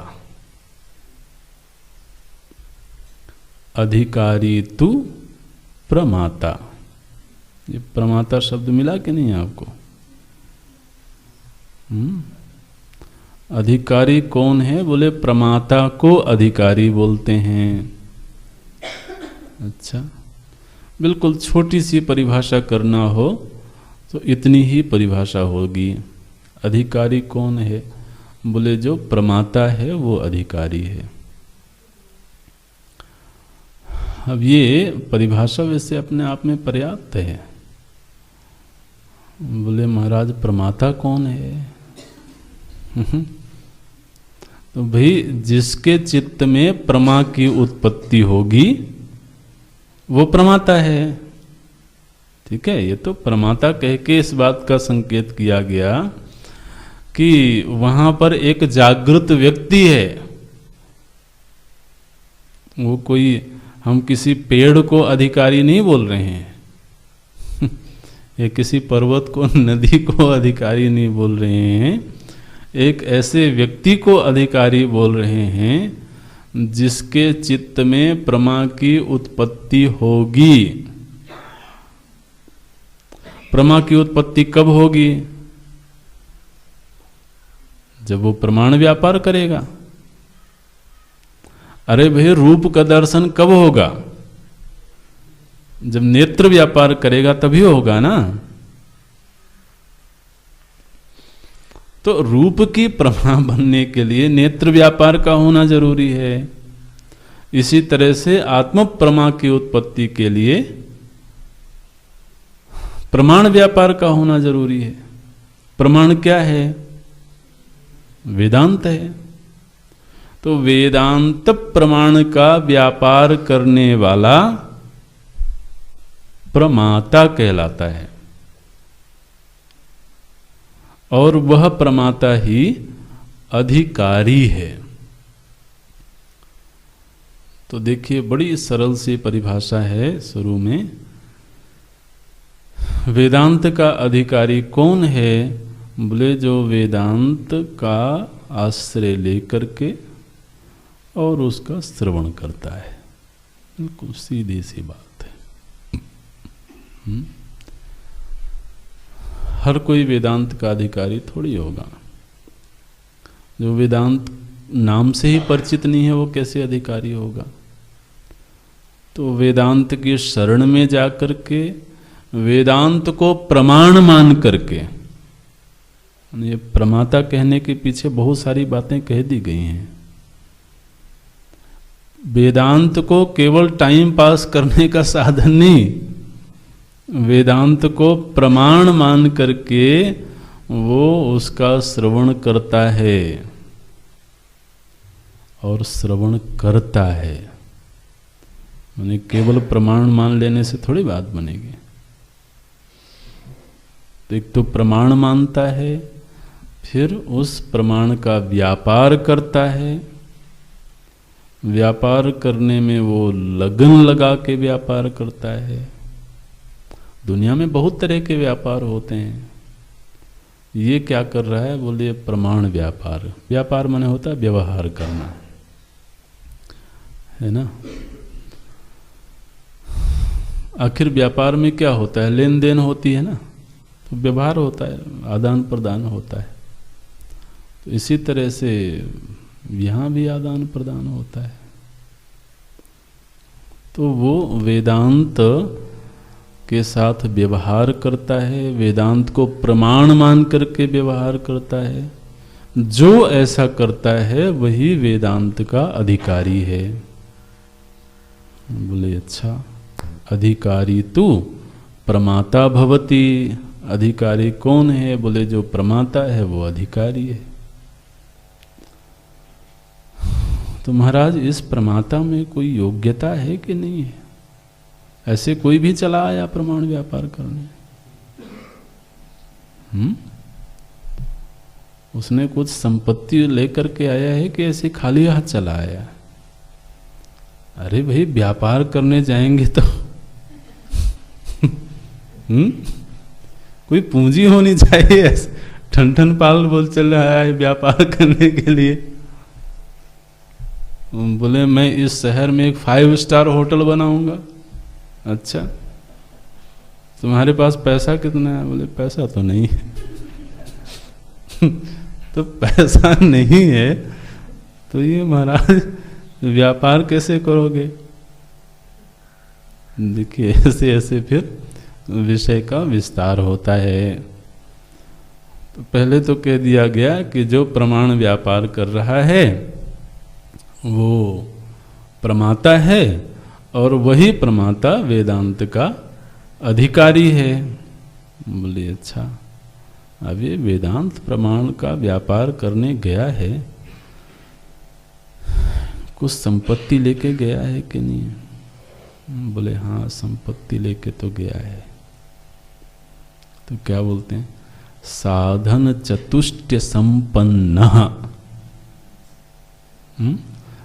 अधिकारी तू प्रमाता। ये प्रमाता शब्द मिला कि नहीं आपको? अधिकारी कौन है? बोले प्रमाता को अधिकारी बोलते हैं। अच्छा, बिल्कुल छोटी सी परिभाषा करना हो तो इतनी ही परिभाषा होगी। अधिकारी कौन है? बोले जो प्रमाता है वो अधिकारी है। अब ये परिभाषा वैसे अपने आप में पर्याप्त है। बोले महाराज प्रमाता कौन है? तो भाई जिसके चित्त में प्रमा की उत्पत्ति होगी वो प्रमाता है। ठीक है, ये तो प्रमाता कह के इस बात का संकेत किया गया कि वहां पर एक जागृत व्यक्ति है। वो कोई, हम किसी पेड़ को अधिकारी नहीं बोल रहे हैं या किसी पर्वत को, नदी को अधिकारी नहीं बोल रहे हैं। एक ऐसे व्यक्ति को अधिकारी बोल रहे हैं जिसके चित्त में प्रमा की उत्पत्ति होगी। प्रमा की उत्पत्ति कब होगी? जब वो प्रमाण व्यापार करेगा। अरे भाई रूप का दर्शन कब होगा? जब नेत्र व्यापार करेगा तभी होगा ना। तो रूप की प्रमा बनने के लिए नेत्र व्यापार का होना जरूरी है। इसी तरह से आत्म प्रमा की उत्पत्ति के लिए प्रमाण व्यापार का होना जरूरी है। प्रमाण क्या है? वेदांत है। तो वेदांत प्रमाण का व्यापार करने वाला प्रमाता कहलाता है, और वह प्रमाता ही अधिकारी है। तो देखिए बड़ी सरल सी परिभाषा है शुरू में। वेदांत का अधिकारी कौन है? बोले जो वेदांत का आश्रय लेकर के और उसका श्रवण करता है। बिल्कुल सीधी सी बात है। हर कोई वेदांत का अधिकारी थोड़ी होगा। जो वेदांत नाम से ही परिचित नहीं है वो कैसे अधिकारी होगा? तो वेदांत की शरण में जाकर के वेदांत को प्रमाण मान करके, ये प्रमाता कहने के पीछे बहुत सारी बातें कह दी गई हैं। वेदांत को केवल टाइम पास करने का साधन नहीं, वेदांत को प्रमाण मान करके वो उसका श्रवण करता है और श्रवण करता है। माने केवल प्रमाण मान लेने से थोड़ी बात बनेगी। तो एक तो प्रमाण मानता है, फिर उस प्रमाण का व्यापार करता है, व्यापार करने में वो लगन लगा के व्यापार करता है। दुनिया में बहुत तरह के व्यापार होते हैं। ये क्या कर रहा है? बोले प्रमाण व्यापार। व्यापार माने होता है व्यवहार करना, है ना। आखिर व्यापार में क्या होता है? लेन देन होती है ना, तो व्यवहार होता है, आदान प्रदान होता है। तो इसी तरह से यहाँ भी आदान प्रदान होता है। तो वो वेदांत के साथ व्यवहार करता है, वेदांत को प्रमाण मान करके व्यवहार करता है। जो ऐसा करता है वही वेदांत का अधिकारी है। बोले अच्छा, अधिकारी तू प्रमाता भवति। अधिकारी कौन है? बोले जो प्रमाता है वो अधिकारी है। तो महाराज इस प्रमाता में कोई योग्यता है कि नहीं है? ऐसे कोई भी चला आया प्रमाण व्यापार करने? उसने कुछ संपत्ति लेकर के आया है कि ऐसे खाली हाथ चला आया? अरे भाई, व्यापार करने जाएंगे तो कोई पूंजी होनी चाहिए। ठन ठन पाल बोल चल रहा है व्यापार करने के लिए। बोले मैं इस शहर में एक 5 स्टार होटल बनाऊंगा। अच्छा, तुम्हारे पास पैसा कितना है? बोले पैसा तो नहीं है। तो पैसा नहीं है तो ये महाराज व्यापार कैसे करोगे? देखिए, ऐसे ऐसे फिर विषय का विस्तार होता है। तो पहले तो कह दिया गया कि जो प्रमाण व्यापार कर रहा है वो प्रमाता है, और वही प्रमाता वेदांत का अधिकारी है। बोले अच्छा, अब ये वेदांत प्रमाण का व्यापार करने गया है, कुछ संपत्ति लेके गया है कि नहीं? बोले हाँ, संपत्ति लेके तो गया है। तो क्या बोलते हैं? साधन चतुष्टय संपन्न।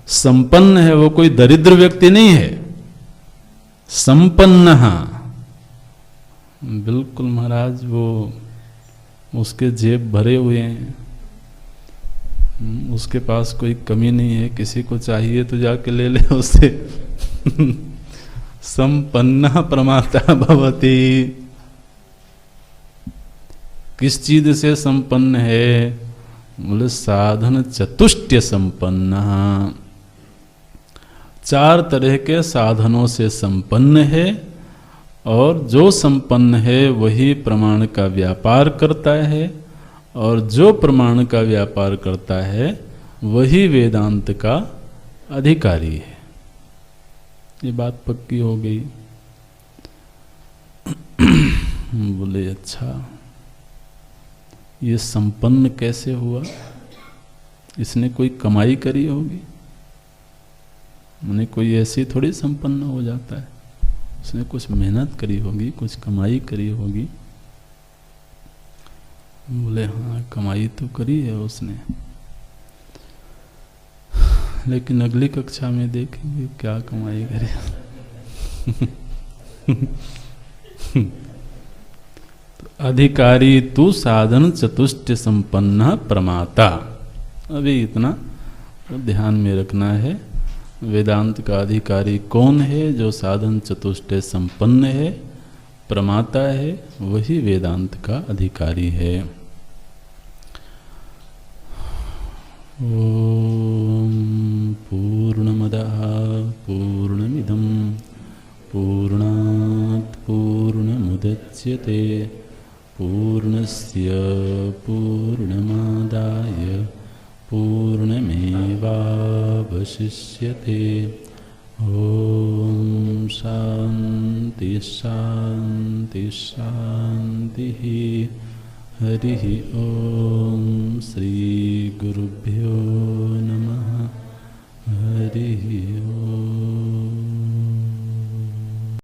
संपन्न है वो, कोई दरिद्र व्यक्ति नहीं है। संपन्न, बिल्कुल महाराज, वो उसके जेब भरे हुए हैं, उसके पास कोई कमी नहीं है। किसी को चाहिए तो जाके ले ले उससे। संपन्न प्रमाता भवति। किस चीज से संपन्न है? बोले साधन चतुष्टय संपन्न। 4 तरह के साधनों से संपन्न है, और जो संपन्न है वही प्रमाण का व्यापार करता है, और जो प्रमाण का व्यापार करता है वही वेदांत का अधिकारी है। ये बात पक्की हो गई। बोले अच्छा, ये संपन्न कैसे हुआ? इसने कोई कमाई करी होगी? मैंने कोई ऐसी थोड़ी संपन्न हो जाता है। उसने कुछ मेहनत करी होगी, कुछ कमाई करी होगी। बोले हाँ, कमाई तो करी है उसने, लेकिन अगली कक्षा में देखेंगे क्या कमाई करे। तो अधिकारी तू साधन चतुष्टय संपन्न प्रमाता। अभी इतना ध्यान में रखना है। वेदांत का अधिकारी कौन है? जो साधन चतुष्टय संपन्न है, प्रमाता है, वही वेदांत का अधिकारी है। ओम पूर्णमदः पूर्णमिदं पूर्णात् पूर्णमुदच्यते पूर्णस्य पूर्णमादाय पूर्णमेवावशिष्यते। ओम शांति शांति शांतिः। हरिः ओम। श्री गुरुभ्यो नमः। हरिः ओम।